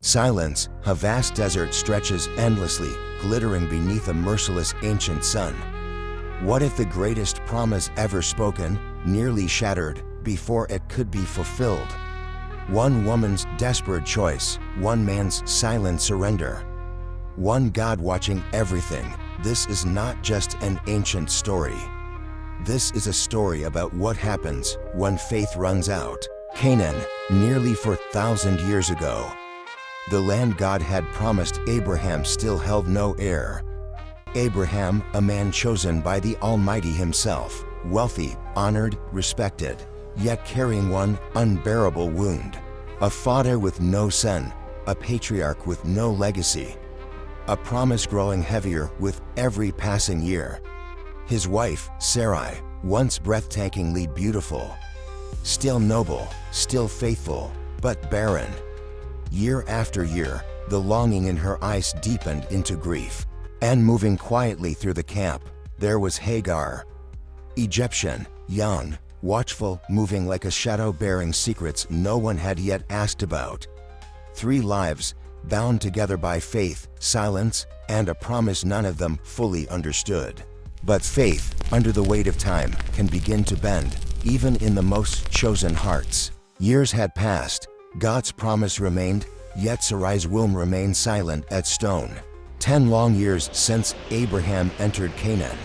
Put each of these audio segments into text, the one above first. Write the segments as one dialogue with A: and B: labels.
A: Silence, a vast desert stretches endlessly, glittering beneath a merciless ancient sun. What if the greatest promise ever spoken, nearly shattered, before it could be fulfilled? One woman's desperate choice, one man's silent surrender. One God watching everything. This is not just an ancient story. This is a story about what happens when faith runs out. Canaan, nearly 4,000 years ago. The land God had promised Abraham still held no heir. Abraham, a man chosen by the Almighty himself, wealthy, honored, respected, yet carrying one unbearable wound. A father with no son, a patriarch with no legacy. A promise growing heavier with every passing year. His wife, Sarai, once breathtakingly beautiful, still noble, still faithful, but barren. Year after year, the longing in her eyes deepened into grief. And moving quietly through the camp, there was Hagar. Egyptian, young, watchful, moving like a shadow bearing secrets no one had yet asked about. 3 lives, bound together by faith, silence, and a promise none of them fully understood. But faith, under the weight of time, can begin to bend, even in the most chosen hearts. Years had passed, God's promise remained, yet Sarai's womb remained silent as stone. 10 long years since Abraham entered Canaan.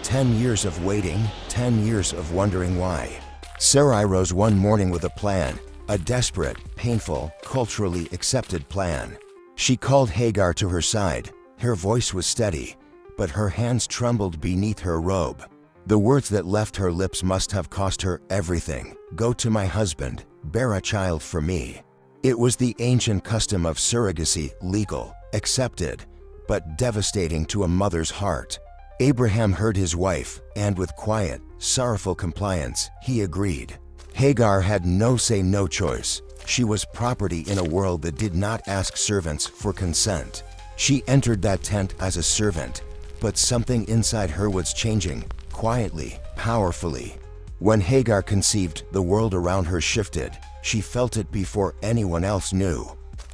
A: 10 years of waiting, 10 years of wondering why. Sarai rose one morning with a plan, a desperate, painful, culturally accepted plan. She called Hagar to her side. Her voice was steady, but her hands trembled beneath her robe. The words that left her lips must have cost her everything. Go to my husband, bear a child for me. It was the ancient custom of surrogacy, legal, accepted, but devastating to a mother's heart. Abraham heard his wife, and with quiet, sorrowful compliance, he agreed. Hagar had no say, no choice. She was property in a world that did not ask servants for consent. She entered that tent as a servant, but something inside her was changing, quietly, powerfully. When Hagar conceived, the world around her shifted. She felt it before anyone else knew.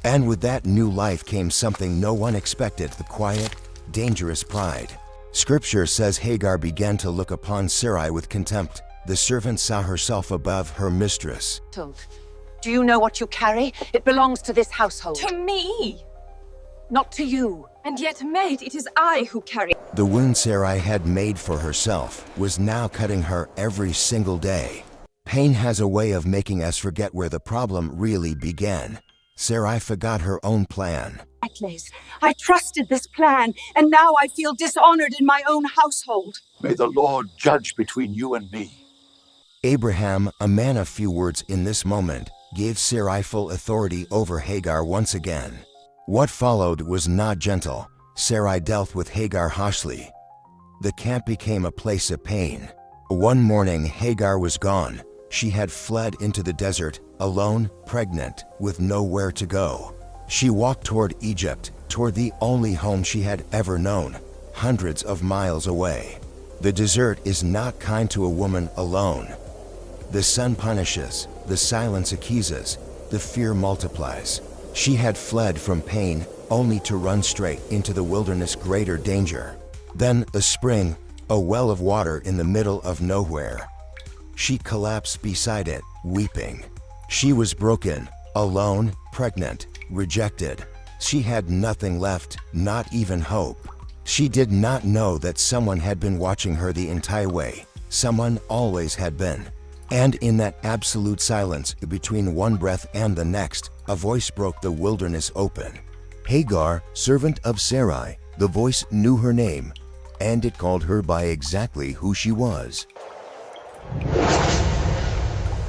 A: And with that new life came something no one expected, the quiet, dangerous pride. Scripture says Hagar began to look upon Sarai with contempt. The servant saw herself above her mistress.
B: Do you know what you carry? It belongs to this household.
C: To me!
B: Not to you.
C: And yet, maid, it is I who carry.
A: The wound Sarai had made for herself was now cutting her every single day. Pain has a way of making us forget where the problem really began. Sarai forgot her own plan.
B: I trusted this plan, and now I feel dishonored in my own household.
D: May the Lord judge between you and me.
A: Abraham, a man of few words in this moment, gave Sarai full authority over Hagar once again. What followed was not gentle. Sarai dealt with Hagar harshly. The camp became a place of pain. One morning, Hagar was gone. She had fled into the desert, alone, pregnant, with nowhere to go. She walked toward Egypt, toward the only home she had ever known, hundreds of miles away. The desert is not kind to a woman alone. The sun punishes, the silence accuses, the fear multiplies. She had fled from pain, only to run straight into the wilderness' greater danger. Then a spring, a well of water in the middle of nowhere. She collapsed beside it, weeping. She was broken, alone, pregnant, rejected. She had nothing left, not even hope. She did not know that someone had been watching her the entire way. Someone always had been. And in that absolute silence, between one breath and the next, a voice broke the wilderness open.
E: Hagar, servant of Sarai, the voice knew her name, and it called her by exactly who she was.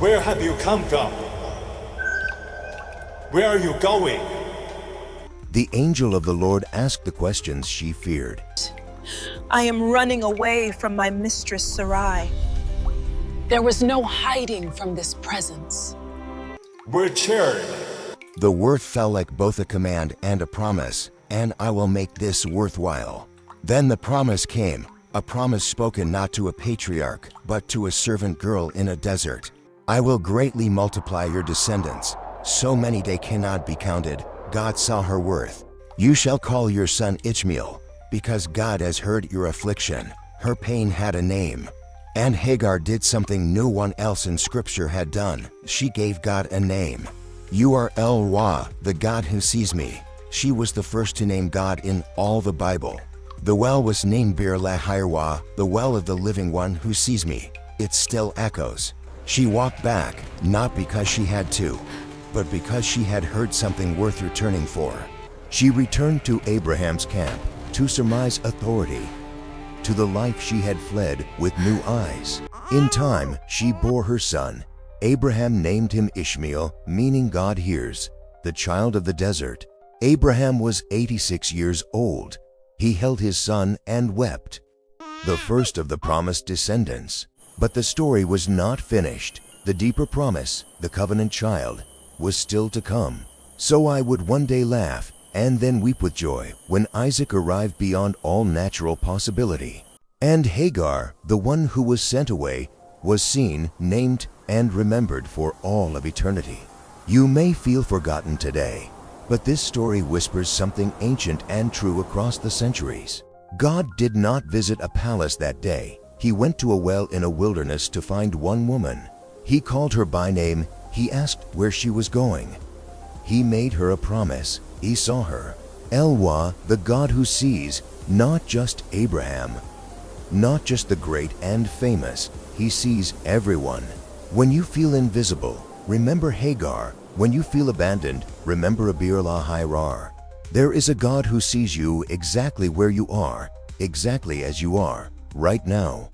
F: Where have you come from? Where are you going?
E: The angel of the Lord asked the questions she feared.
G: I am running away from my mistress Sarai.
H: There was no hiding from this presence.
F: We're cheered.
A: The word fell like both a command and a promise, and I will make this worthwhile. Then the promise came, a promise spoken not to a patriarch, but to a servant girl in a desert. I will greatly multiply your descendants, so many they cannot be counted. God saw her worth. You shall call your son Ishmael, because God has heard your affliction. Her pain had a name. And Hagar did something no one else in Scripture had done. She gave God a name. You are El-Wa, the God who sees me. She was the first to name God in all the Bible. The well was named Bir-Lahai-Roi, the well of the living one who sees me. It still echoes. She walked back, not because she had to, but because she had heard something worth returning for. She returned to Abraham's camp to surmise authority, to the life she had fled with new eyes. In time, she bore her son. Abraham named him Ishmael, meaning God hears, the child of the desert. Abraham was 86 years old. He held his son and wept, the first of the promised descendants. But the story was not finished. The deeper promise, the covenant child, was still to come. So I would one day laugh and then weep with joy when Isaac arrived beyond all natural possibility. And Hagar, the one who was sent away, was seen, named, and remembered for all of eternity. You may feel forgotten today, but this story whispers something ancient and true across the centuries. God did not visit a palace that day. He went to a well in a wilderness to find one woman. He called her by name. He asked where she was going. He made her a promise. He saw her. El-Wa, the God who sees, not just Abraham, not just the great and famous. He sees everyone. When you feel invisible, remember Hagar. When you feel abandoned, remember Bir-Lahai-Roi. There is a God who sees you exactly where you are, exactly as you are, right now.